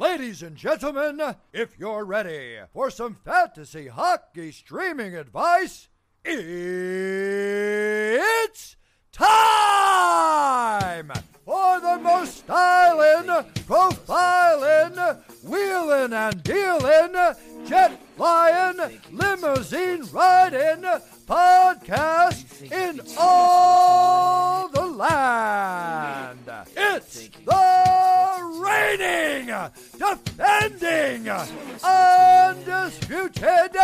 Ladies and gentlemen, if you're ready for some fantasy hockey streaming advice, it's time for the most styling, profiling, wheeling and dealing, jet flying, limousine riding podcast in all the land. It's the reigning, defending, undisputed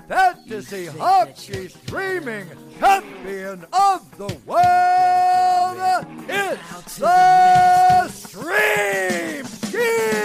fantasy hockey streaming champion of the world. It's the Stream Scheme.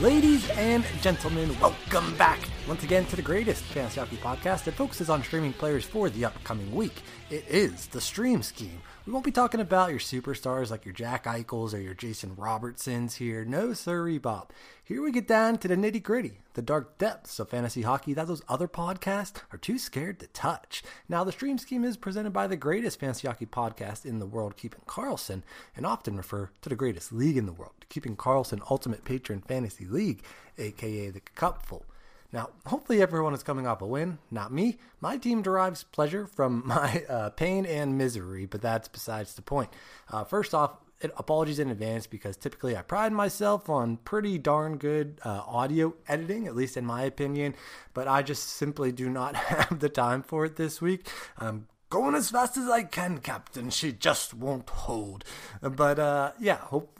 Ladies and gentlemen, welcome back once again to the greatest fantasy hockey podcast that focuses on streaming players for the upcoming week. It is the Stream Scheme. We won't be talking about your superstars like your Jack Eichels or your Jason Robertsons here. No sirree, Bob. Here we get down to the nitty gritty, the dark depths of fantasy hockey that those other podcasts are too scared to touch. Now, the Stream Scheme is presented by the greatest fantasy hockey podcast in the world, Keeping Karlsson, and often refer to the greatest league in the world, Keeping Karlsson Ultimate Patron Fantasy League, aka the Cupful. Now, hopefully everyone is coming off a win, not me. My team derives pleasure from my pain and misery, but that's besides the point. First off, apologies in advance because typically I pride myself on pretty darn good audio editing, at least in my opinion, but I just simply do not have the time for it this week. I'm going as fast as I can, Captain. She just won't hold. But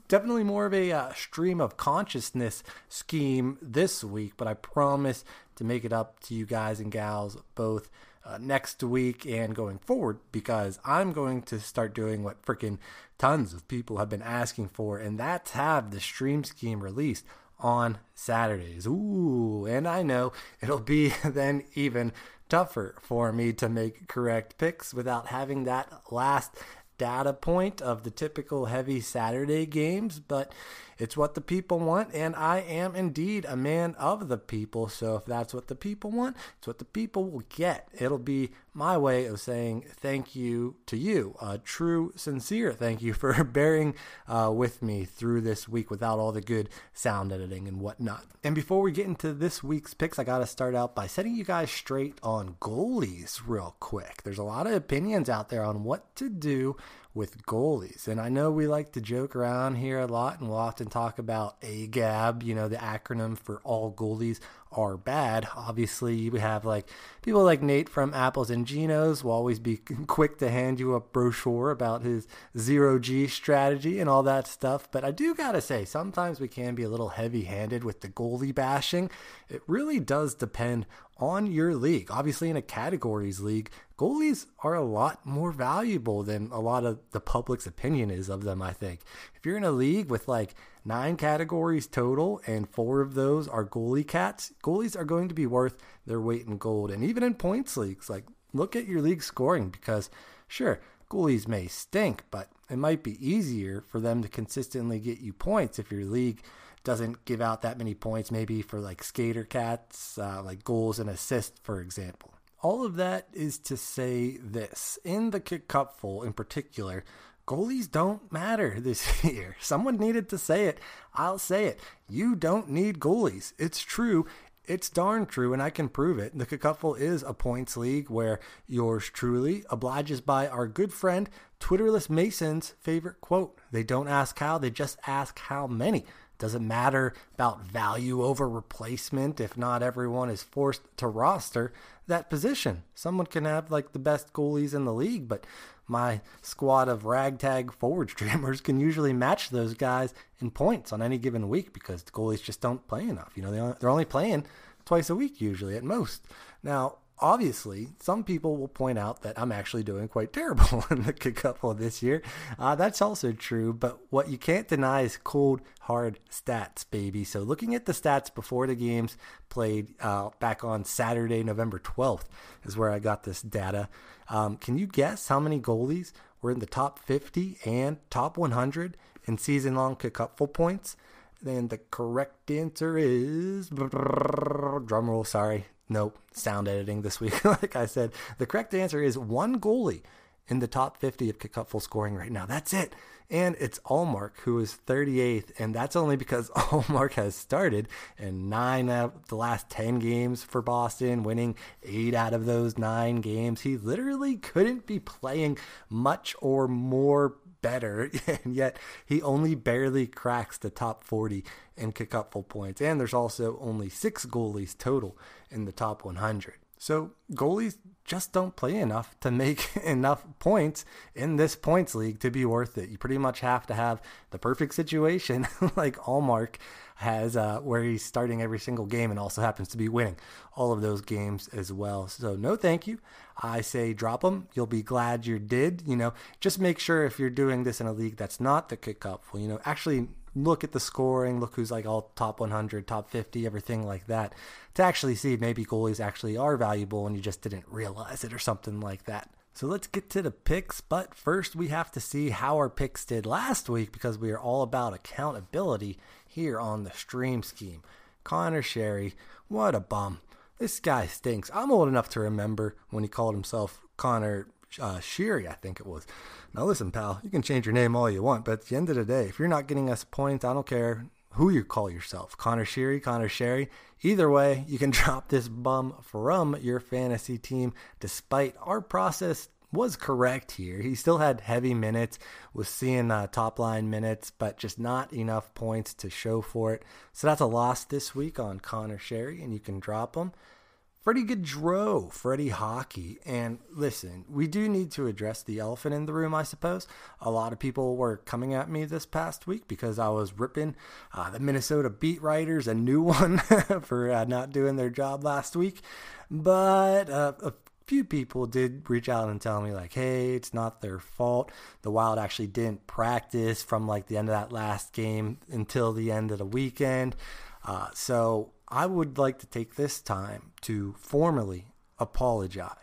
definitely more of a stream of consciousness scheme this week, but I promise to make it up to you guys and gals both next week and going forward, because I'm going to start doing what freaking tons of people have been asking for, and that's have the Stream Scheme released on Saturdays. Ooh, and I know it'll be then even tougher for me to make correct picks without having that last data point of the typical heavy Saturday games, but it's what the people want, and I am indeed a man of the people, so if that's what the people want, it's what the people will get. It'll be my way of saying thank you to you, a true, sincere thank you for bearing with me through this week without all the good sound editing and whatnot. And before we get into this week's picks, I gotta start out by setting you guys straight on goalies real quick. There's a lot of opinions out there on what to do with goalies, and I know we like to joke around here a lot, and we'll often talk about AGAB, the acronym for all goalies are bad. Obviously, you have like people like Nate from Apples and Genos will always be quick to hand you a brochure about his 0G strategy and all that stuff. But I do gotta say, sometimes we can be a little heavy-handed with the goalie bashing. It really does depend on your league. Obviously, in a categories league, goalies are a lot more valuable than a lot of the public's opinion is of them, I think. If you're in a league with like 9 categories total and 4 of those are goalie cats, goalies are going to be worth their weight in gold. And even in points leagues, like look at your league scoring, because sure, goalies may stink, but it might be easier for them to consistently get you points if your league doesn't give out that many points, maybe for like skater cats, like goals and assists, for example. All of that is to say this. In the Cupful in particular, goalies don't matter this year. Someone needed to say it. I'll say it. You don't need goalies. It's true. It's darn true, and I can prove it. The Cupful is a points league where yours truly obliges by our good friend Twitterless Mason's favorite quote. They don't ask how, they just ask how many. Doesn't matter about value over replacement if not everyone is forced to roster that position. Someone can have like the best goalies in the league, but my squad of ragtag forward streamers can usually match those guys in points on any given week because the goalies just don't play enough. They're only playing twice a week usually at most. Now, obviously, some people will point out that I'm actually doing quite terrible in the Cupful this year. That's also true, but what you can't deny is cold, hard stats, baby. So looking at the stats before the games played back on Saturday, November 12th is where I got this data. Can you guess how many goalies were in the top 50 and top 100 in season-long Cupful points? Then the correct answer is, drumroll, sorry, Nope, sound editing this week. Like I said, the correct answer is one goalie in the top 50 of Kickupful scoring right now. That's it. And it's Ullmark, who is 38th, and that's only because Ullmark has started in 9 out of the last 10 games for Boston, winning 8 out of those 9 games. He literally couldn't be playing much or more better, and yet he only barely cracks the top 40 in Kickupful points. And there's also only 6 goalies total in the top 100. So goalies just don't play enough to make enough points in this points league to be worth it. You pretty much have to have the perfect situation like Ullmark has, where he's starting every single game and also happens to be winning all of those games as well. So no thank you. I say drop them. You'll be glad you did. Just make sure if you're doing this in a league that's not the Kickupful, actually look at the scoring, look who's like all top 100, top 50, everything like that, to actually see maybe goalies actually are valuable and you just didn't realize it or something like that. So let's get to the picks, but first we have to see how our picks did last week because we are all about accountability here on the Stream Scheme. Connor Sherry, what a bum. This guy stinks. I'm old enough to remember when he called himself Connor Sherry, I think it was. Now listen, pal, you can change your name all you want, but at the end of the day, if you're not getting us points, I don't care who you call yourself, Connor Sherry, Connor Sherry. Either way, you can drop this bum from your fantasy team, despite our process was correct here. He still had heavy minutes, was seeing top line minutes, but just not enough points to show for it. So that's a loss this week on Connor Sherry, and you can drop him. Freddie Gaudreau, Freddie Hockey. And listen, we do need to address the elephant in the room, I suppose. A lot of people were coming at me this past week because I was ripping the Minnesota beat writers a new one for not doing their job last week. But a few people did reach out and tell me like, hey, it's not their fault. The Wild actually didn't practice from like the end of that last game until the end of the weekend. So I would like to take this time to formally apologize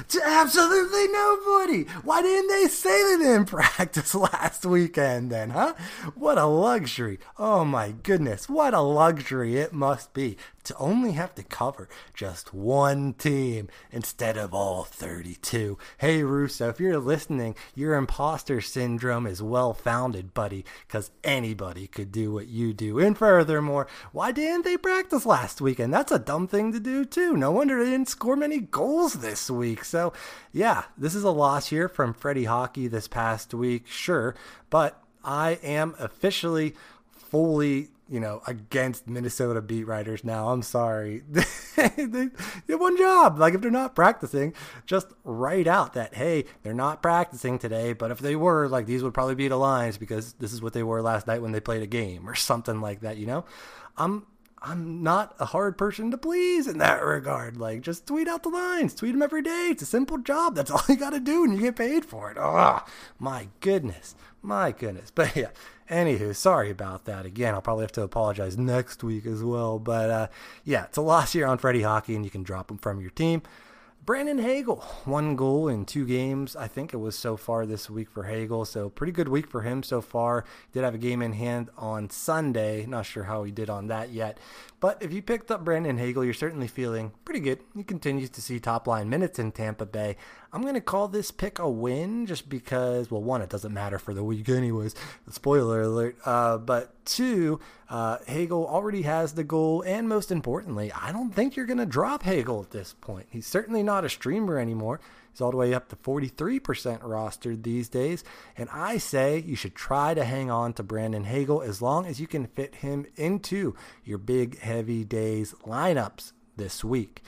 to absolutely nobody. Why didn't they say they didn't practice last weekend then, huh? What a luxury. Oh my goodness, what a luxury it must be to only have to cover just one team instead of all 32. Hey Russo, if you're listening, your imposter syndrome is well founded, buddy, because anybody could do what you do. And furthermore, why didn't they practice last weekend? That's a dumb thing to do too. No wonder they didn't score many goals this week. So yeah, this is a loss here from Freddie Hockey this past week, sure, but I am officially fully against Minnesota beat writers now. I'm sorry. They have one job. Like, if they're not practicing, just write out that, hey, they're not practicing today, but if they were, like, these would probably be the lines because this is what they were last night when they played a game or something like that, I'm not a hard person to please in that regard. Like, just tweet out the lines. Tweet them every day. It's a simple job. That's all you got to do, and you get paid for it. Oh, my goodness. But yeah, anywho, sorry about that. Again, I'll probably have to apologize next week as well. But yeah, it's a loss here on Freddie Hockey, and you can drop him from your team. Brandon Hagel, 1 goal in 2 games. I think it was so far this week for Hagel. So pretty good week for him so far. Did have a game in hand on Sunday. Not sure how he did on that yet. But if you picked up Brandon Hagel, you're certainly feeling pretty good. He continues to see top line minutes in Tampa Bay. I'm going to call this pick a win just because, well, 1, it doesn't matter for the week anyways. Spoiler alert. But 2, Hagel already has the goal. And most importantly, I don't think you're going to drop Hagel at this point. He's certainly not a streamer anymore. He's all the way up to 43% rostered these days. And I say you should try to hang on to Brandon Hagel as long as you can fit him into your big, heavy days lineups this week.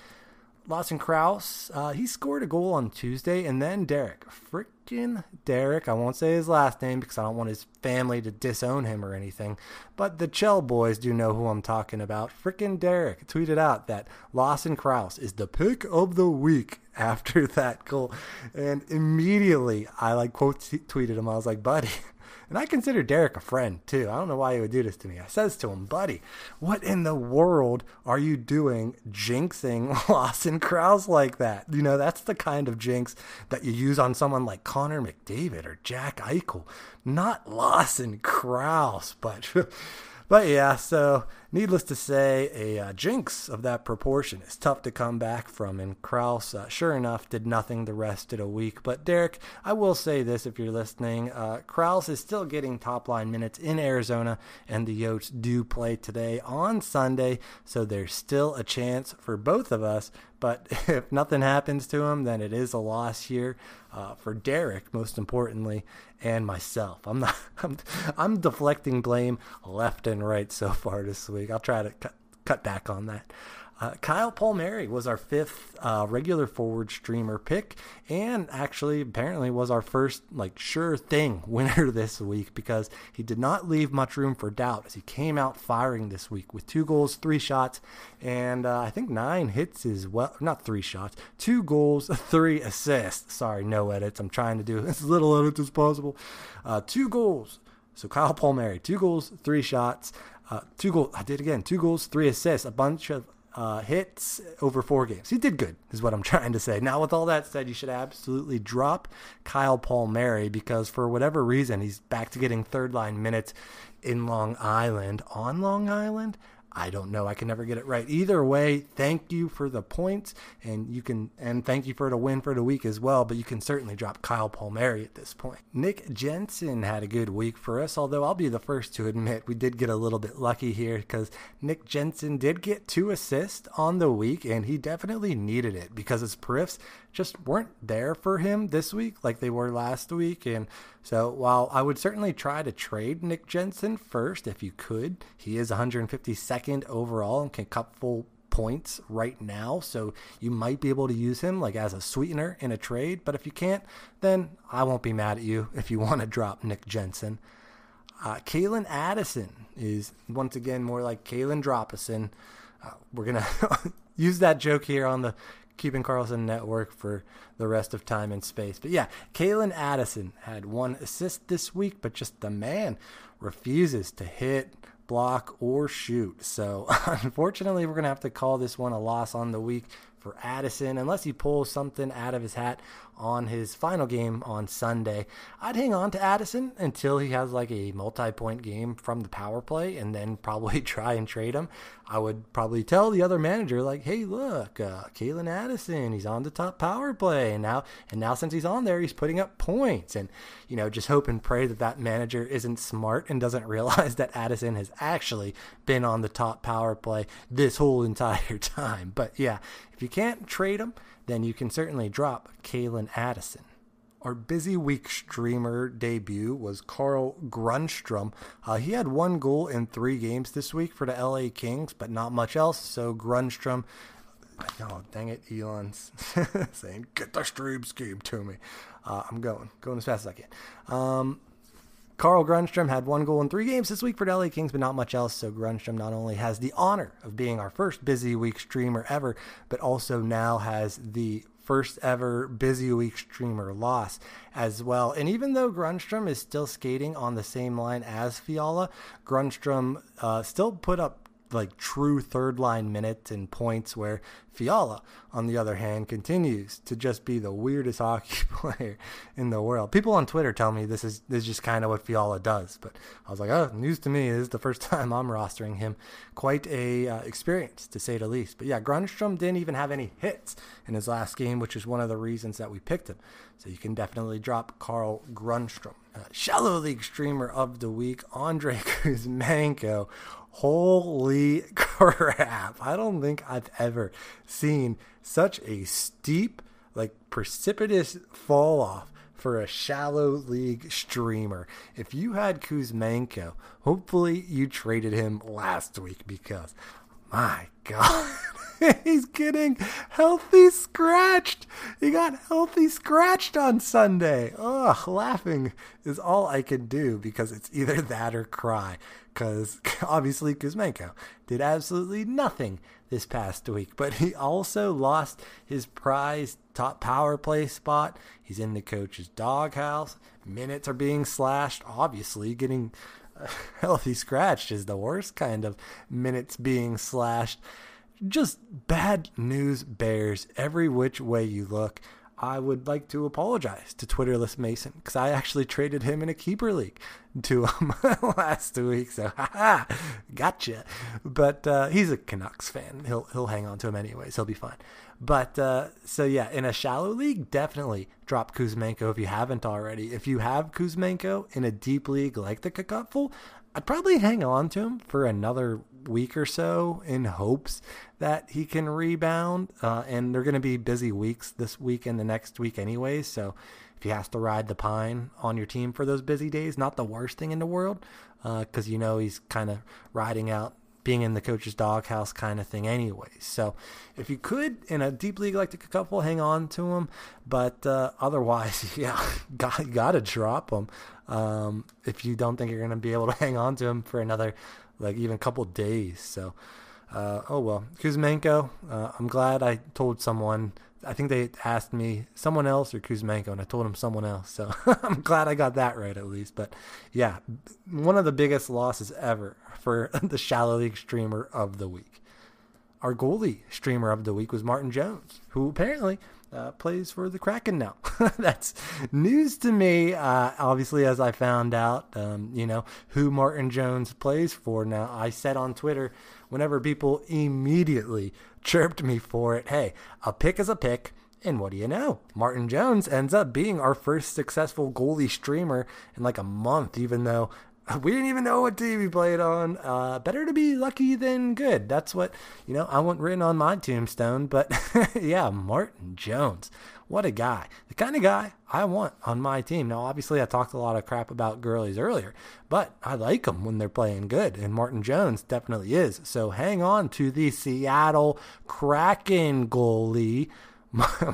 Lawson Crouse, he scored a goal on Tuesday, and then frickin' Derek, I won't say his last name because I don't want his family to disown him or anything, but the Chell boys do know who I'm talking about. Frickin' Derek tweeted out that Lawson Crouse is the pick of the week after that goal, and immediately I quote tweeted him. I was like, buddy. And I consider Derek a friend, too. I don't know why he would do this to me. I says to him, buddy, what in the world are you doing jinxing Lawson Crouse like that? That's the kind of jinx that you use on someone like Connor McDavid or Jack Eichel, not Lawson Crouse. But yeah, so Needless to say, a jinx of that proportion is tough to come back from, and Krause, sure enough, did nothing the rest of the week. But Derek, I will say this if you're listening, Krause is still getting top-line minutes in Arizona, and the Yotes do play today on Sunday, so there's still a chance for both of us. But if nothing happens to him, then it is a loss here for Derek, most importantly, and myself. I'm deflecting blame left and right so far this week. I'll try to cut back on that. Kyle Palmieri was our fifth regular forward streamer pick, and actually apparently was our first sure thing winner this week, because he did not leave much room for doubt as he came out firing this week with 2 goals, 3 shots, and I think 9 hits as well. Not 3 shots, 2 goals, 3 assists. Sorry, no edits. I'm trying to do as little edits as possible. 2 goals. So Kyle Palmieri, 2 goals, 3 shots, 2 goals. I did again. 2 goals, 3 assists. A bunch of hits over 4 games. He did good, is what I'm trying to say. Now, with all that said, you should absolutely drop Kyle Palmieri, because for whatever reason, he's back to getting third-line minutes in Long Island. On Long Island? I don't know. I can never get it right. Either way, thank you for the points, and thank you for the win for the week as well, but you can certainly drop Kyle Palmieri at this point. Nick Jensen had a good week for us, although I'll be the first to admit we did get a little bit lucky here, because Nick Jensen did get 2 assists on the week, and he definitely needed it because his periffs just weren't there for him this week like they were last week. And so while I would certainly try to trade Nick Jensen first if you could, he is 152nd overall and can cut full points right now, so you might be able to use him as a sweetener in a trade. But if you can't, then I won't be mad at you if you want to drop Nick Jensen. Kalen Addison is once again more like Kalen Dropison. We're going to use that joke here on the Keeping Karlsson Network for the rest of time and space. But yeah, Kalen Addison had 1 assist this week, but just the man refuses to hit, block, or shoot. So unfortunately, we're going to have to call this one a loss on the week for Addison, unless he pulls something out of his hat on his final game on Sunday. I'd hang on to Addison until he has a multi-point game from the power play, and then probably try and trade him. I would probably tell the other manager, hey, look, Kalen Addison, he's on the top power play, and now since he's on there, he's putting up points, and just hope and pray that manager isn't smart and doesn't realize that Addison has actually been on the top power play this whole entire time. But yeah, if you can't trade him, then you can certainly drop Kalen Addison. Our busy week streamer debut was Carl Grundstrom. He had 1 goal in 3 games this week for the LA Kings, but not much else. So Grundstrom, oh dang it, Elon's saying, get the stream scheme to me. I'm going as fast as I can. Carl Grundstrom had 1 goal in 3 games this week for the LA Kings, but not much else. So Grundstrom not only has the honor of being our first busy week streamer ever, but also now has the first ever busy week streamer loss as well. And even though Grundstrom is still skating on the same line as Fiala, Grundstrom still put up true third line minutes and points, where Fiala, on the other hand, continues to just be the weirdest hockey player in the world. People on Twitter tell me this is just kind of what Fiala does, but I was like, oh, news to me. This is the first time I'm rostering him. Quite a experience, to say the least. But yeah, Grundstrom didn't even have any hits in his last game, which is one of the reasons that we picked him. So you can definitely drop Carl Grundstrom. Shallow League Streamer of the Week, Andrei Kuzmenko. Holy crap. I don't think I've ever seen such a steep, precipitous fall off for a shallow league streamer. If you had Kuzmenko, hopefully you traded him last week, because my God, he's getting healthy scratched. He got healthy scratched on Sunday. Ugh, laughing is all I can do, because it's either that or cry. Because obviously Kuzmenko did absolutely nothing this past week, but he also lost his prized top power play spot. He's in the coach's doghouse. Minutes are being slashed. Obviously, getting healthy scratched is the worst kind of minutes being slashed. Just bad news bears every which way you look. I would like to apologize to Twitterless Mason because I actually traded him in a keeper league to him last week. So, gotcha. But he's a Canucks fan. He'll hang on to him anyways. He'll be fine. But so yeah, in a shallow league, definitely drop Kuzmenko if you haven't already. If you have Kuzmenko in a deep league like the Cacupful, I'd probably hang on to him for another week or so in hopes that he can rebound. And they're going to be busy weeks this week and the next week anyways. So if he has to ride the pine on your team for those busy days, not the worst thing in the world, because he's kind of riding out being in the coach's doghouse kind of thing anyways. So if you could, in a deep league like the Cacupful, hang on to him. But otherwise, yeah, gotta drop him. If you don't think you're going to be able to hang on to him for another, even couple days. So, oh well. Kuzmenko, I'm glad I told someone. I think they asked me someone else or Kuzmenko, and I told him someone else. So I'm glad I got that right at least. But yeah, one of the biggest losses ever for the Shallow League streamer of the week. Our goalie streamer of the week was Martin Jones, who apparently plays for the Kraken now. That's news to me, obviously, as I found out, who Martin Jones plays for. Now, I said on Twitter, whenever people immediately chirped me for it, hey, a pick is a pick. And what do you know? Martin Jones ends up being our first successful goalie streamer in a month, even though we didn't even know what team he played on. Better to be lucky than good. That's what, I want written on my tombstone. But yeah, Martin Jones. What a guy. The kind of guy I want on my team. Now, obviously, I talked a lot of crap about girlies earlier, but I like them when they're playing good. And Martin Jones definitely is. So hang on to the Seattle Kraken goalie,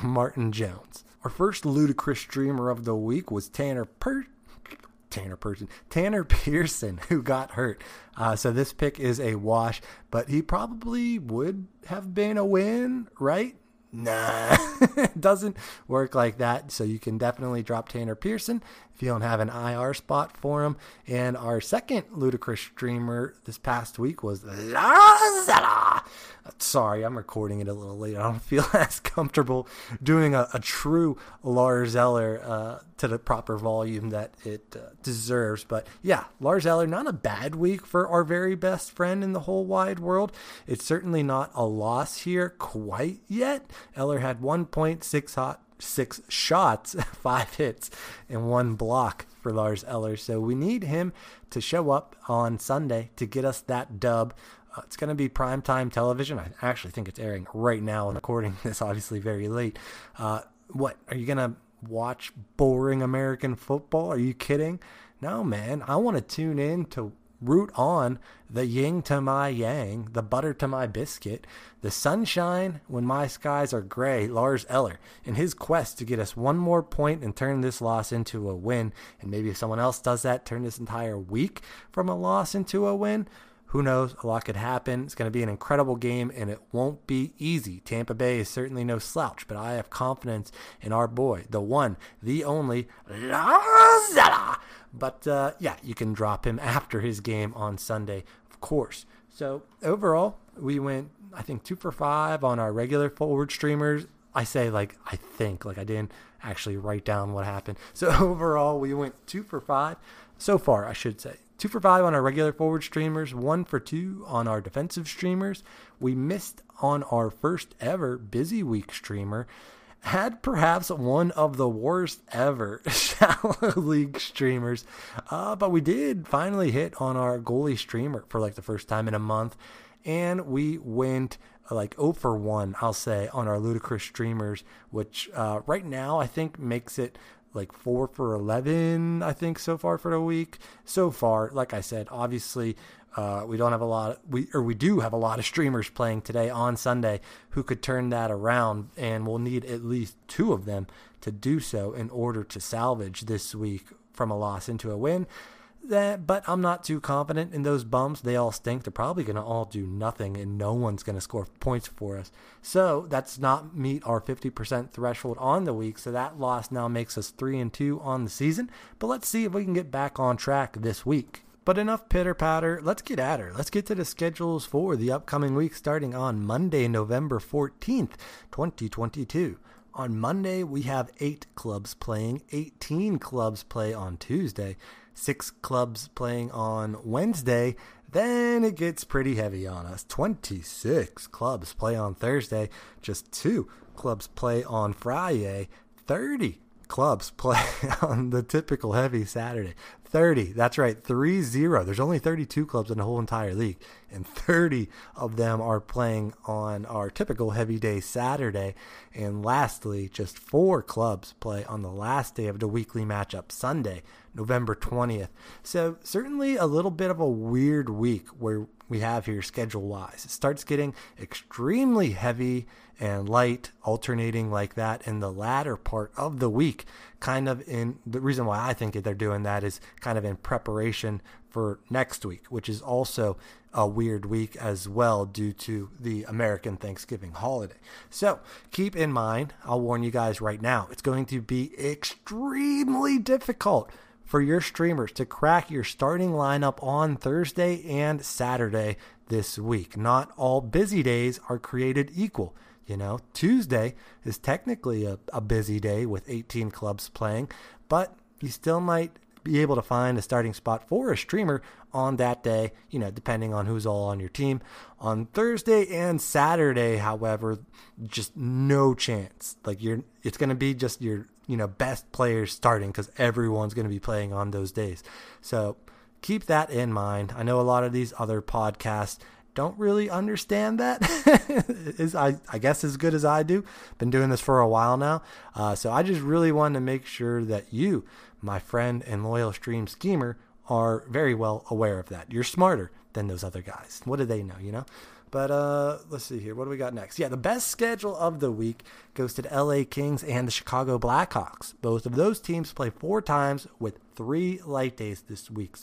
Martin Jones. Our first ludicrous streamer of the week was Tanner Pearson, who got hurt. So this pick is a wash, but he probably would have been a win, right? Nah, it doesn't work like that. So you can definitely drop Tanner Pearson if you don't have an IR spot for him. And our second ludicrous streamer this past week was Lars Zeller. Sorry, I'm recording it a little late. I don't feel as comfortable doing a true Lars Zeller to the proper volume that it deserves. But yeah, Lars Zeller, not a bad week for our very best friend in the whole wide world. It's certainly not a loss here quite yet. Eller had 1.6 shots, 5 hits, and 1 block for Lars Eller. So we need him to show up on Sunday to get us that dub. It's going to be primetime television. I actually think it's airing right now. I'm recording this obviously very late. What, are you going to watch boring American football? Are you kidding? No, man. I want to tune in to root on the yin to my yang, the butter to my biscuit, the sunshine when my skies are gray, Lars Eller, in his quest to get us one more point and turn this loss into a win. And maybe if someone else does that, turn this entire week from a loss into a win. Who knows? A lot could happen. It's going to be an incredible game, and it won't be easy. Tampa Bay is certainly no slouch, but I have confidence in our boy, the one, the only, Lars Zeller. But, yeah, you can drop him after his game on Sunday, of course. So, overall, we went, I think, 2 for 5 on our regular forward streamers. I say, I didn't actually write down what happened. So, overall, we went 2 for 5. So far, I should say. 2 for 5 on our regular forward streamers, 1 for 2 on our defensive streamers. We missed on our first ever busy week streamer. Had perhaps one of the worst ever Shallow League streamers. But we did finally hit on our goalie streamer for the first time in a month. And we went 0 for 1, I'll say, on our ludicrous streamers, which right now I think makes it 4 for 11, I think, so far for the week. So far, like I said, obviously, we don't have a lot. We do have a lot of streamers playing today on Sunday who could turn that around, and we'll need at least 2 of them to do so in order to salvage this week from a loss into a win. But I'm not too confident in those bums. They all stink. They're probably going to all do nothing, and no one's going to score points for us. So that's not meet our 50% threshold on the week. So that loss now makes us 3-2 on the season. But let's see if we can get back on track this week. But enough pitter-patter. Let's get at her. Let's get to the schedules for the upcoming week starting on Monday, November 14th, 2022. On Monday, we have 8 clubs playing, 18 clubs play on Tuesday, 6 clubs playing on Wednesday. Then it gets pretty heavy on us. 26 clubs play on Thursday, just 2 clubs play on Friday, 30 clubs play on the typical heavy Saturday. 30, that's right, 30. There's only 32 clubs in the whole entire league, and 30 of them are playing on our typical heavy day Saturday. And lastly, just 4 clubs play on the last day of the weekly matchup, Sunday, November 20th. So certainly a little bit of a weird week where we have here schedule-wise. It starts getting extremely heavy and light, alternating like that in the latter part of the week. Kind of in the reason why I think that they're doing that is kind of in preparation for next week, which is also a weird week as well due to the American Thanksgiving holiday. So keep in mind, I'll warn you guys right now, it's going to be extremely difficult for your streamers to crack your starting lineup on Thursday and Saturday this week. Not all busy days are created equal. Tuesday is technically a busy day with 18 clubs playing, but you still might be able to find a starting spot for a streamer on that day, depending on who's all on your team. On Thursday and Saturday, however, just no chance. It's going to be just your best players starting because everyone's going to be playing on those days. So keep that in mind. I know a lot of these other podcasts don't really understand that. Is I guess as good as I do. Been doing this for a while now. So I just really wanted to make sure that you, my friend and loyal stream schemer, are very well aware of that. You're smarter than those other guys. What do they know, But let's see here. What do we got next? Yeah, the best schedule of the week goes to the LA Kings and the Chicago Blackhawks. Both of those teams play 4 times with 3 light days this week.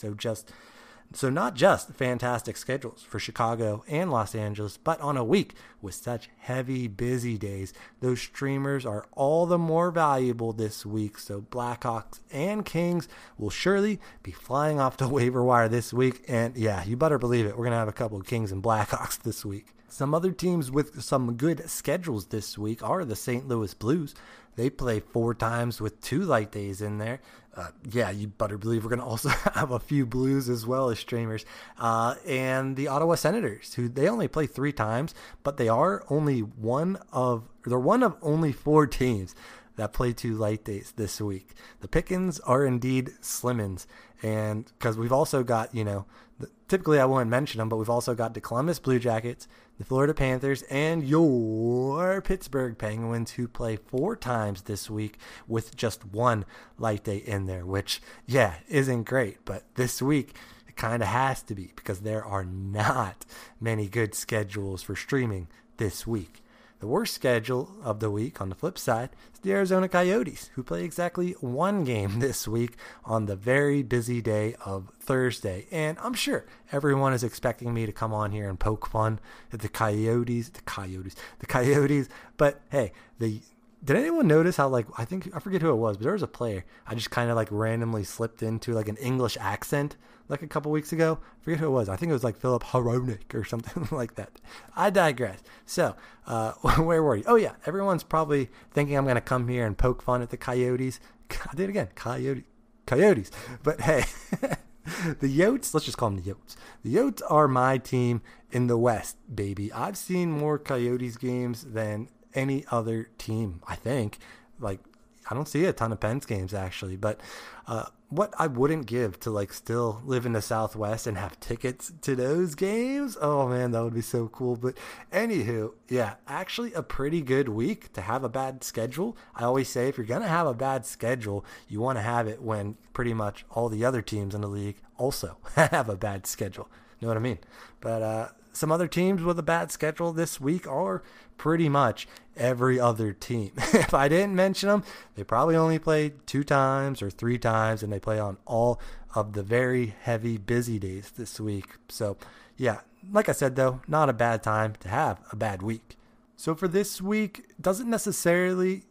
So not just fantastic schedules for Chicago and Los Angeles, but on a week with such heavy, busy days, those streamers are all the more valuable this week. So Blackhawks and Kings will surely be flying off the waiver wire this week. And yeah, you better believe it. We're going to have a couple of Kings and Blackhawks this week. Some other teams with some good schedules this week are the St. Louis Blues. They play 4 times with 2 light days in there. Yeah, you better believe we're going to also have a few Blues as well as streamers. And the Ottawa Senators, who they only play 3 times, but they're one of only 4 teams that play 2 light days this week. The pickings are indeed slimmins. And because we've also got, typically I won't mention them, but we've also got the Columbus Blue Jackets, the Florida Panthers, and your Pittsburgh Penguins, who play 4 times this week with just 1 light day in there, which, yeah, isn't great. But this week, it kind of has to be because there are not many good schedules for streaming this week. The worst schedule of the week, on the flip side, is the Arizona Coyotes, who play exactly 1 game this week on the very busy day of Thursday. And I'm sure everyone is expecting me to come on here and poke fun at the Coyotes. But hey, did anyone notice how, I forget who it was, but there was a player I just kind of randomly slipped into an English accent a couple weeks ago. I forget who it was. I think it was Philip Hronek or something like that. I digress. So, where were you? Oh yeah, everyone's probably thinking I'm going to come here and poke fun at the Coyotes. I did it again. Coyotes. But hey, the Yotes, let's just call them the Yotes. The Yotes are my team in the West, baby. I've seen more Coyotes games than any other team, I think. I don't see a ton of Pens games actually, but what I wouldn't give to still live in the Southwest and have tickets to those games, oh man, that would be so cool. But anywho, yeah, actually a pretty good week to have a bad schedule. I always say if you're gonna have a bad schedule, you want to have it when pretty much all the other teams in the league also have a bad schedule. You know what I mean? But some other teams with a bad schedule this week are pretty much every other team. If I didn't mention them, they probably only played 2 times or 3 times, and they play on all of the very heavy, busy days this week. So, yeah, like I said, though, not a bad time to have a bad week. So for this week, doesn't necessarily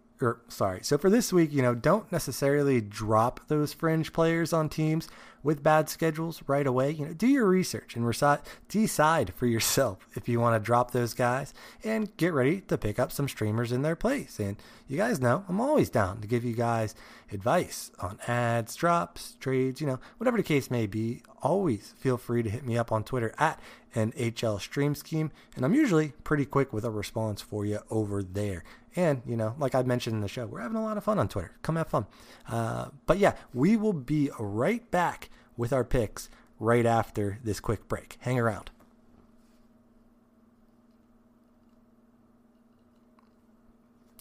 So for this week, don't necessarily drop those fringe players on teams with bad schedules right away. Do your research and decide for yourself if you want to drop those guys and get ready to pick up some streamers in their place. And you guys know I'm always down to give you guys advice on ads, drops, trades, whatever the case may be. Always feel free to hit me up on Twitter at NHL Stream Scheme, and I'm usually pretty quick with a response for you over there. And, like I mentioned in the show, we're having a lot of fun on Twitter. Come have fun. But yeah, we will be right back with our picks right after this quick break. Hang around.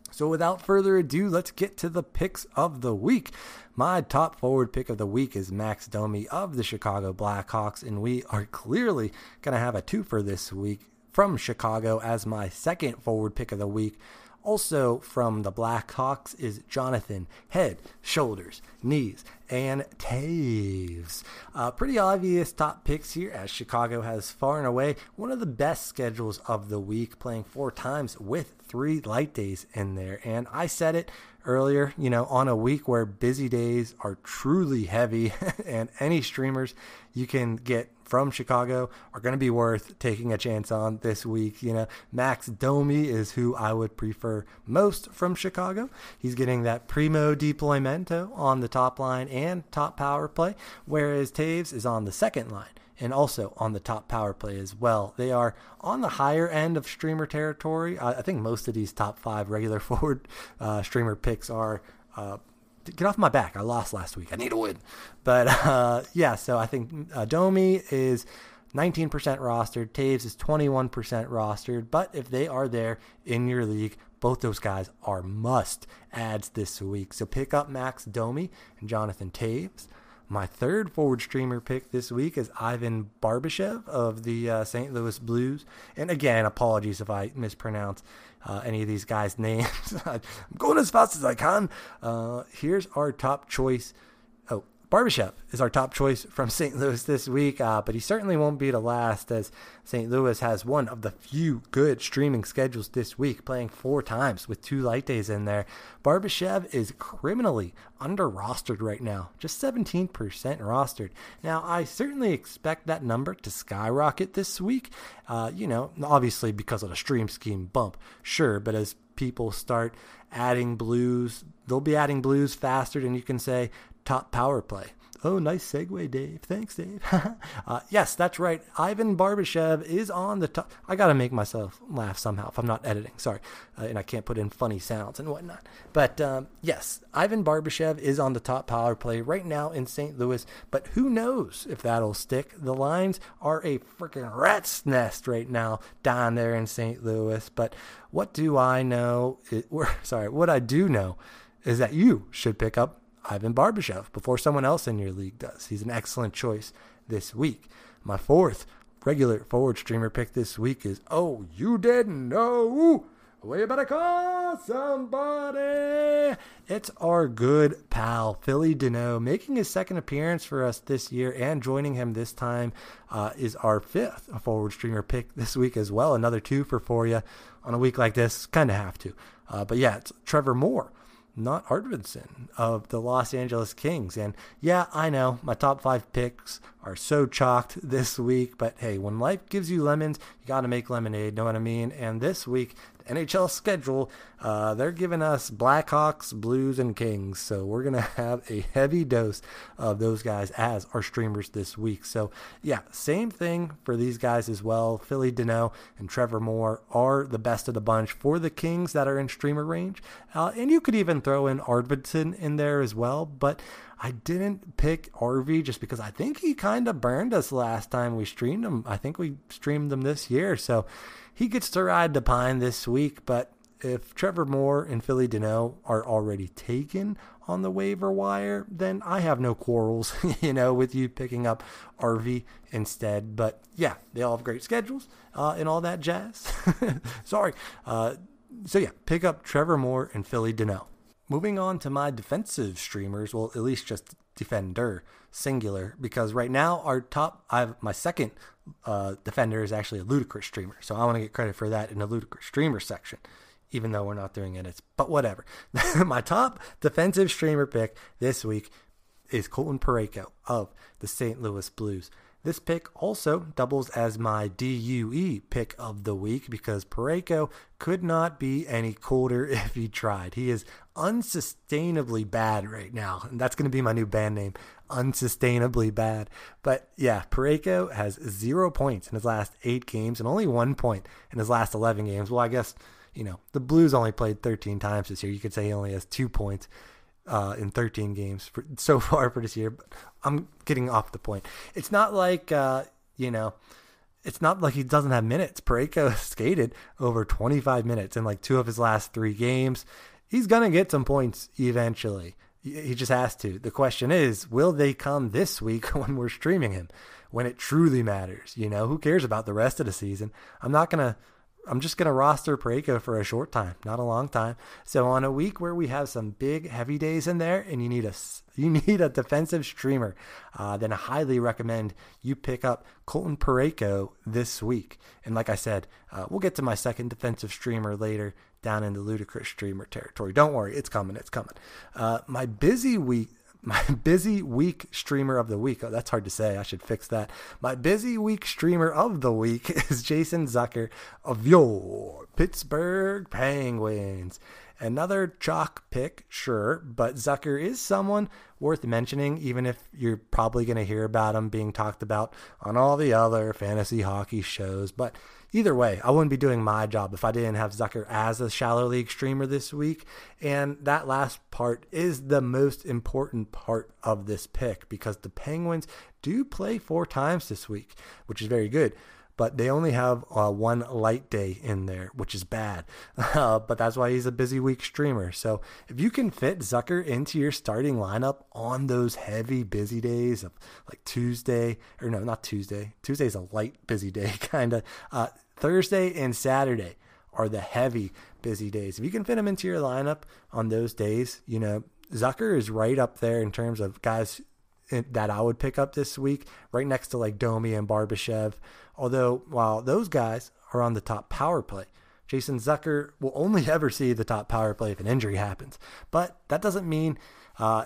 So without further ado, let's get to the picks of the week. My top forward pick of the week is Max Domi of the Chicago Blackhawks, and we are clearly going to have a twofer this week from Chicago as my second forward pick of the week. Also from the Blackhawks is Jonathan Head, Shoulders, Knees, and Toews. Pretty obvious top picks here as Chicago has far and away one of the best schedules of the week, playing 4 times with 3 light days in there. And I said it earlier, on a week where busy days are truly heavy and any streamers you can get from Chicago are going to be worth taking a chance on this week. Max Domi is who I would prefer most from Chicago. He's getting that primo deploymento on the top line and top power play, whereas Toews is on the second line and also on the top power play as well. They are on the higher end of streamer territory. I think most of these top 5 regular forward streamer picks are get off my back. I lost last week. I need a win. But so I think Domi is 19% rostered. Toews is 21% rostered. But if they are there in your league, both those guys are must adds this week. So pick up Max Domi and Jonathan Toews. My third forward streamer pick this week is Ivan Barbashev of the St. Louis Blues. And again, apologies if I mispronounce any of these guys' names. I'm going as fast as I can. Here's our top choice. Barbashev is our top choice from St. Louis this week, but he certainly won't be the last, as St. Louis has one of the few good streaming schedules this week, playing 4 times with 2 light days in there. Barbashev is criminally under-rostered right now, just 17% rostered. Now, I certainly expect that number to skyrocket this week, obviously because of the stream scheme bump, sure, but as people start adding blues, they'll be adding blues faster than you can say top power play. Oh, nice segue, Dave. Thanks, Dave. Yes, that's right. Ivan Barbashev is on the top. I got to make myself laugh somehow if I'm not editing. Sorry. And I can't put in funny sounds and whatnot. But yes, Ivan Barbashev is on the top power play right now in St. Louis. But who knows if that'll stick? The lines are a freaking rat's nest right now down there in St. Louis. But what do I know? What I do know is that you should pick up Ivan Barbashev before someone else in your league does. He's an excellent choice this week. My fourth regular forward streamer pick this week is, oh, you didn't know? Well, you better call somebody. It's our good pal, Philly Danault, making his second appearance for us this year, and joining him this time is our fifth forward streamer pick this week as well. Another twofer for you on a week like this. Kind of have to. But yeah, it's Trevor Moore, not Arvidsson, of the Los Angeles Kings. And yeah, I know my top 5 picks are so chalked this week, but hey, when life gives you lemons, you got to make lemonade, know what I mean? And this week, the NHL schedule, they're giving us Blackhawks, Blues, and Kings. So we're going to have a heavy dose of those guys as our streamers this week. So yeah, same thing for these guys as well. Philly Danault and Trevor Moore are the best of the bunch for the Kings that are in streamer range. And you could even throw in Arvidsson in there as well, but I didn't pick RV just because I think he kind of burned us last time we streamed him. I think we streamed him this year, so he gets to ride the pine this week. But if Trevor Moore and Philly Danault are already taken on the waiver wire, then I have no quarrels, with you picking up RV instead. But yeah, they all have great schedules and all that jazz. Sorry. So yeah, pick up Trevor Moore and Philly Danault. Moving on to my defensive streamers, well, at least just defender, singular, because right now my second defender is actually a Ludicrous streamer, so I want to get credit for that in the Ludicrous streamer section. even though we're not doing it. But whatever. My top defensive streamer pick this week is Colton Parayko of the St. Louis Blues. This pick also doubles as my DUE pick of the week because Parayko could not be any colder if he tried. He is unsustainably bad right now, and that's going to be my new band name, Unsustainably Bad. But yeah, Parayko has 0 points in his last 8 games and only 1 point in his last 11 games. Well, I guess, the Blues only played 13 times this year. You could say he only has 2 points in 13 games so far for this year, but I'm getting off the point. It's not like, it's not like he doesn't have minutes. Parayko skated over 25 minutes in like 2 of his last 3 games. He's going to get some points eventually. He just has to. The question is, will they come this week when we're streaming him, when it truly matters? Who cares about the rest of the season? I'm just going to roster Parayko for a short time, not a long time. So on a week where we have some big, heavy days in there and you need a defensive streamer, then I highly recommend you pick up Colton Parayko this week. And like I said, we'll get to my second defensive streamer later down in the ludicrous streamer territory. Don't worry, it's coming. My busy week streamer of the week. Oh, that's hard to say. I should fix that. My busy week streamer of the week is Jason Zucker of your Pittsburgh Penguins. Another chalk pick, sure, but Zucker is someone worth mentioning, even if you're probably going to hear about him being talked about on all the other fantasy hockey shows. But either way, I wouldn't be doing my job if I didn't have Zucker as a shallow league streamer this week. And that last part is the most important part of this pick because the Penguins do play 4 times this week, which is very good. But they only have 1 light day in there, which is bad. But that's why he's a busy week streamer. So if you can fit Zucker into your starting lineup on those heavy busy days of like Tuesday, or no, not Tuesday. Tuesday's a light busy day, kind of. Thursday and Saturday are the heavy busy days. If you can fit him into your lineup on those days, Zucker is right up there in terms of guys that I would pick up this week, right next to like Domi and Barbashev. Although, while those guys are on the top power play, Jason Zucker will only ever see the top power play if an injury happens. But that doesn't mean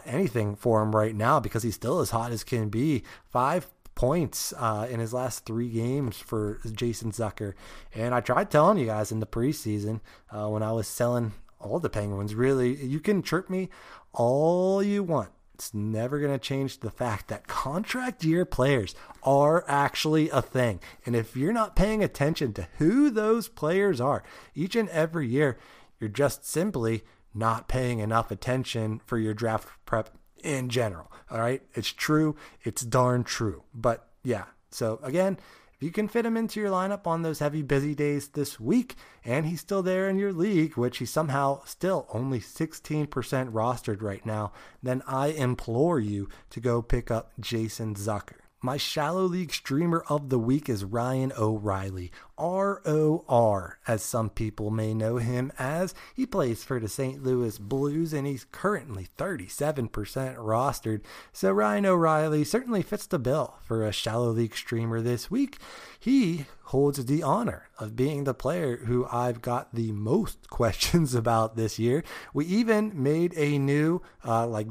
anything for him right now because he's still as hot as can be. 5 points in his last 3 games for Jason Zucker. And I tried telling you guys in the preseason when I was selling all the Penguins, really, you can chirp me all you want. It's never going to change the fact that contract year players are actually a thing. And if you're not paying attention to who those players are each and every year, you're just simply not paying enough attention for your draft prep in general. All right. It's true. It's darn true. But yeah. So again, if you can fit him into your lineup on those heavy busy days this week, and he's still there in your league, which he's somehow still only 16% rostered right now, then I implore you to go pick up Jason Zucker. My shallow league streamer of the week is Ryan O'Reilly, ROR, as some people may know him as. He plays for the St. Louis Blues, and he's currently 37% rostered. So Ryan O'Reilly certainly fits the bill for a shallow league streamer this week. He holds the honor of being the player who I've got the most questions about this year. We even made a new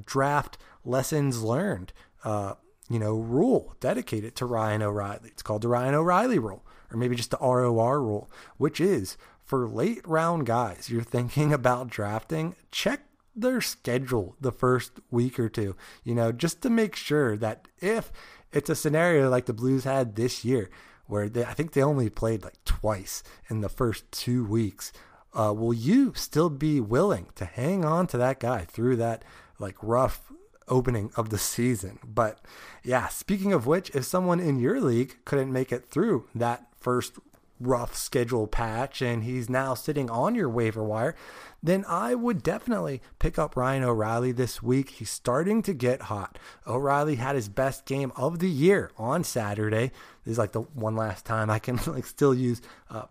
draft lessons learned rule dedicated to Ryan O'Reilly. It's called the Ryan O'Reilly rule, or maybe just the ROR rule, which is for late round guys you're thinking about drafting, check their schedule the first week or two, just to make sure that if it's a scenario like the Blues had this year, where I think they only played like twice in the first 2 weeks, will you still be willing to hang on to that guy through that like rough opening of the season? But yeah, speaking of which, if someone in your league couldn't make it through that first rough schedule patch and he's now sitting on your waiver wire, then I would definitely pick up Ryan O'Reilly this week. He's starting to get hot. O'Reilly had his best game of the year on Saturday. This is like the one last time I can like still use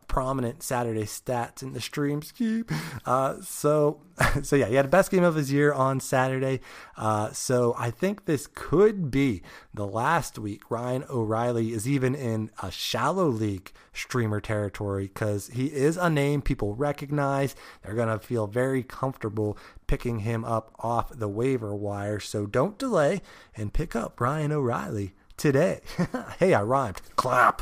prominent Saturday stats in the stream scheme. So yeah, he had the best game of his year on Saturday. So I think this could be the last week Ryan O'Reilly is even in a shallow league streamer territory, because he is a name people recognize. They're going to feel very comfortable picking him up off the waiver wire. So don't delay and pick up Ryan O'Reilly today. Hey, I rhymed. Clap.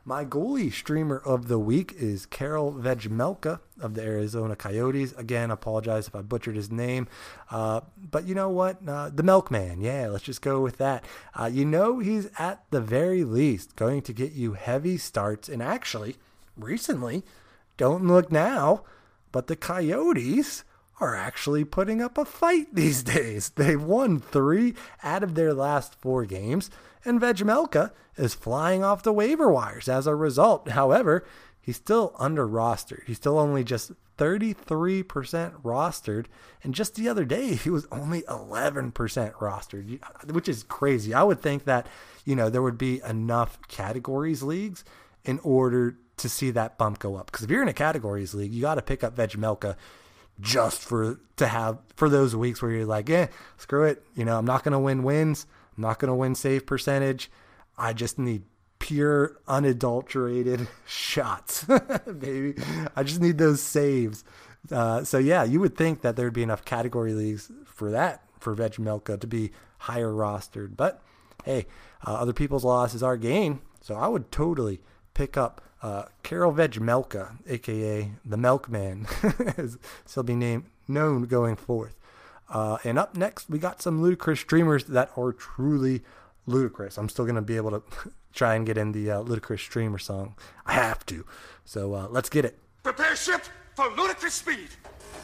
My goalie streamer of the week is Karel Vejmelka of the Arizona Coyotes. Again, apologize if I butchered his name. But you know what? The Milkman. Yeah, let's just go with that. He's at the very least going to get you heavy starts. And actually, recently, don't look now, but the Coyotes are actually putting up a fight these days. They've won 3 out of their last 4 games, and Vejmelka is flying off the waiver wires as a result. However, he's still under rostered. He's still only just 33% rostered, and just the other day he was only 11% rostered, which is crazy. I would think that there would be enough categories leagues in order to see that bump go up, because if you're in a categories league, you got to pick up Vejmelka just for those weeks where you're like, screw it. I'm not going to win wins. I'm not going to win save percentage. I just need pure, unadulterated shots, baby. I just need those saves. So yeah, you would think that there'd be enough category leagues for Vejmelka to be higher rostered. But hey, other people's loss is our gain. So I would totally pick up Karel Vejmelka, a.k.a. the Milkman, as he'll be known going forth. And up next, we got some ludicrous streamers that are truly ludicrous. I'm still going to be able to try and get in the ludicrous streamer song. I have to. So let's get it. Prepare ship for ludicrous speed.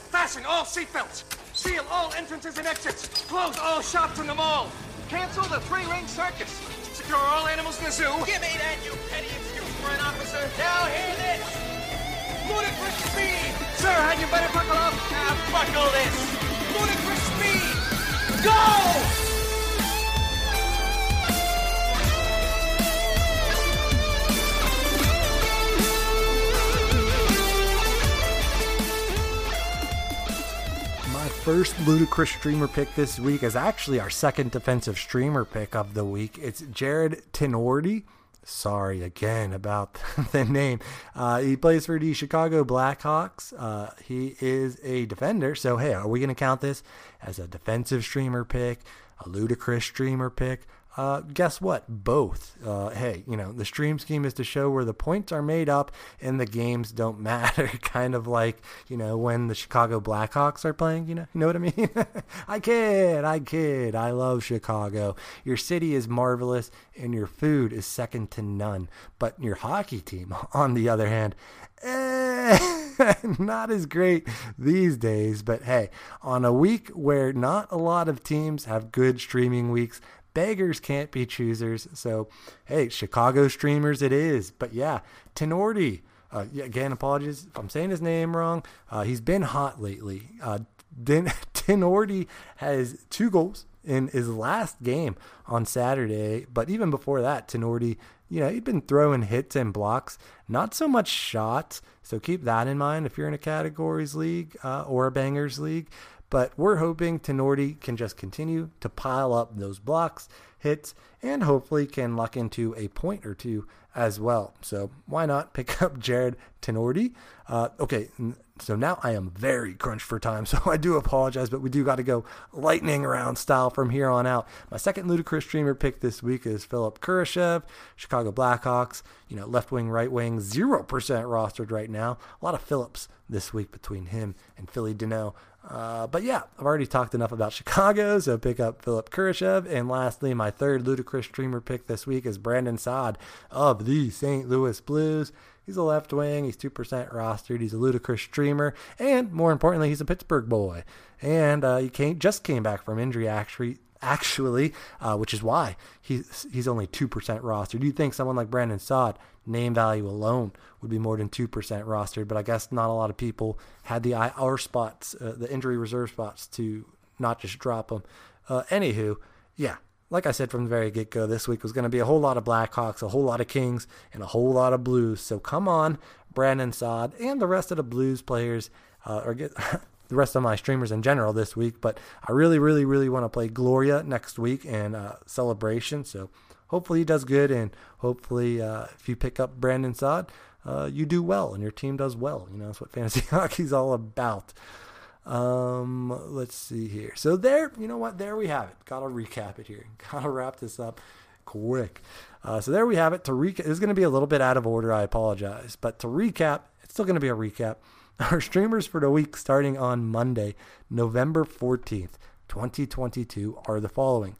Fasten all seatbelts. Seal all entrances and exits. Close all shops in the mall. Cancel the 3-ring circus. Secure all animals in the zoo. Give me that, you petty excuse for an officer. Now hear this. Ludicrous speed. Sir, had you better buckle up. Now buckle this. Ludicrous speed. Go! First ludicrous streamer pick this week is actually our second defensive streamer pick of the week. It's Jarred Tinordi. Sorry again about the name. He plays for the Chicago Blackhawks. He is a defender. So, hey, are we going to count this as a defensive streamer pick, a ludicrous streamer pick? Guess what? Both. Hey, the stream scheme is to show where the points are made up and the games don't matter. Kind of like, when the Chicago Blackhawks are playing, you know what I mean? I kid. I love Chicago. Your city is marvelous and your food is second to none. But your hockey team, on the other hand, not as great these days. But hey, on a week where not a lot of teams have good streaming weeks, beggars can't be choosers. So, hey, Chicago streamers it is. But yeah, Tinordi, again, apologies if I'm saying his name wrong. He's been hot lately. Tinordi has 2 goals in his last game on Saturday. But even before that, Tinordi, he'd been throwing hits and blocks, not so much shots. So keep that in mind if you're in a categories league or a bangers league. But we're hoping Tinordi can just continue to pile up those blocks, hits, and hopefully can luck into a point or 2 as well. So why not pick up Jarred Tinordi? Okay, so now I am very crunched for time, so I do apologize, but we do got to go lightning round style from here on out. My second ludicrous streamer pick this week is Philip Kurashev, Chicago Blackhawks. Left wing, right wing, 0% rostered right now. A lot of Phillips this week between him and Philly Deneau. But yeah, I've already talked enough about Chicago, so pick up Philip Kurashev. And lastly, my third ludicrous streamer pick this week is Brandon Saad of the St. Louis Blues. He's a left wing. He's 2% rostered. He's a ludicrous streamer. And more importantly, he's a Pittsburgh boy. And he just came back from injury, actually, which is why he's only 2% rostered. You'd think someone like Brandon Saad, name value alone, would be more than 2% rostered, but I guess not a lot of people had the IR spots, the injury reserve spots, to not just drop them. Anywho, yeah, like I said from the very get-go, this week was going to be a whole lot of Blackhawks, a whole lot of Kings, and a whole lot of Blues. So come on, Brandon Saad and the rest of the Blues players, the rest of my streamers in general this week. But I really, really, really want to play Gloria next week and Celebration. So hopefully he does good, and hopefully if you pick up Brandon Saad, you do well and your team does well. That's what fantasy hockey is all about. Let's see here. So there, there we have it. Gotta recap it here. Gotta wrap this up quick. So there we have it. To recap, it's going to be a little bit out of order. I apologize, but to recap, it's still going to be a recap. Our streamers for the week starting on Monday, November 14th, 2022 are the following.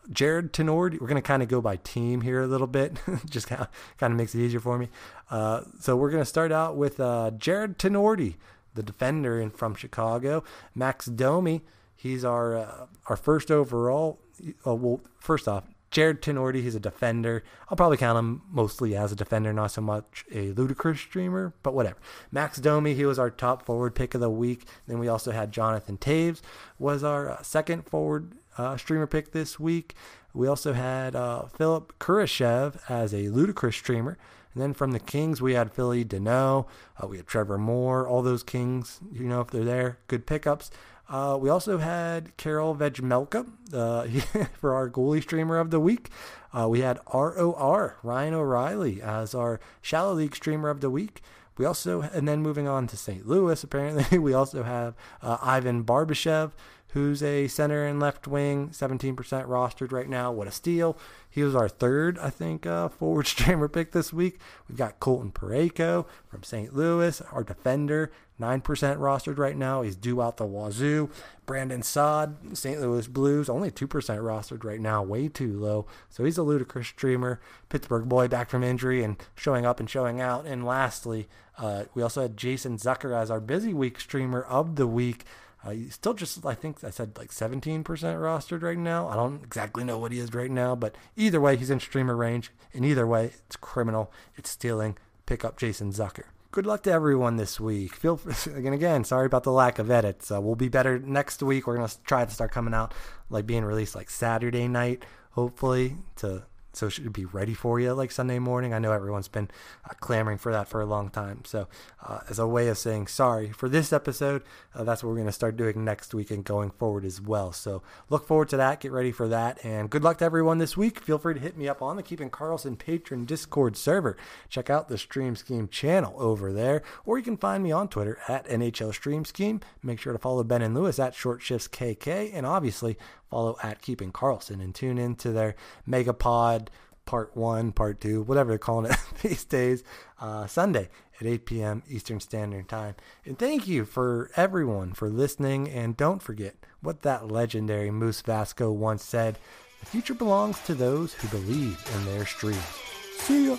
Jared Tenorti, we're going to kind of go by team here a little bit, just kind of makes it easier for me. So we're going to start out with Jared Tenorti, the defender from Chicago. Max Domi, he's our first overall. Well, first off, Jared Tenorti, he's a defender. I'll probably count him mostly as a defender, not so much a ludicrous streamer, but whatever. Max Domi, he was our top forward pick of the week. Then we also had Jonathan Toews, was our second forward streamer pick this week. We also had Philip Kurashev as a ludicrous streamer. And then from the Kings, we had Philly Deneau. We had Trevor Moore. All those Kings, if they're there, good pickups. We also had Karel Vejmelka for our goalie streamer of the week. We had ROR, Ryan O'Reilly, as our Shallow League streamer of the week. We also, and then moving on to St. Louis, apparently, we also have Ivan Barbashev, who's a center and left wing, 17% rostered right now. What a steal. He was our third, I think, forward streamer pick this week. We've got Colton Parayko from St. Louis, our defender, 9% rostered right now. He's due out the wazoo. Brandon Saad, St. Louis Blues, only 2% rostered right now, way too low. So he's a ludicrous streamer. Pittsburgh boy back from injury and showing up and showing out. And lastly, we also had Jason Zucker as our busy week streamer of the week. He's still just, I think I said like 17% rostered right now. I don't exactly know what he is right now, but either way, he's in streamer range. And either way, it's criminal. It's stealing. Pick up Jason Zucker. Good luck to everyone this week. Again, sorry about the lack of edits. We'll be better next week. We're going to try to start coming out, being released Saturday night, hopefully, so it should be ready for you Sunday morning. I know everyone's been clamoring for that for a long time. So as a way of saying sorry for this episode, that's what we're going to start doing next week and going forward as well. So look forward to that. Get ready for that. And good luck to everyone this week. Feel free to hit me up on the Keeping Karlsson Patreon Discord server. Check out the Stream Scheme channel over there. Or you can find me on Twitter at NHL Stream Scheme. Make sure to follow Ben and Lewis at Short Shifts KK. And obviously, follow at Keeping Karlsson and tune into their Megapod Part 1, Part 2, whatever they're calling it these days, Sunday at 8 p.m. Eastern Standard Time. And thank you for everyone for listening. And don't forget what that legendary Moose Vasco once said: the future belongs to those who believe in their streams. See ya!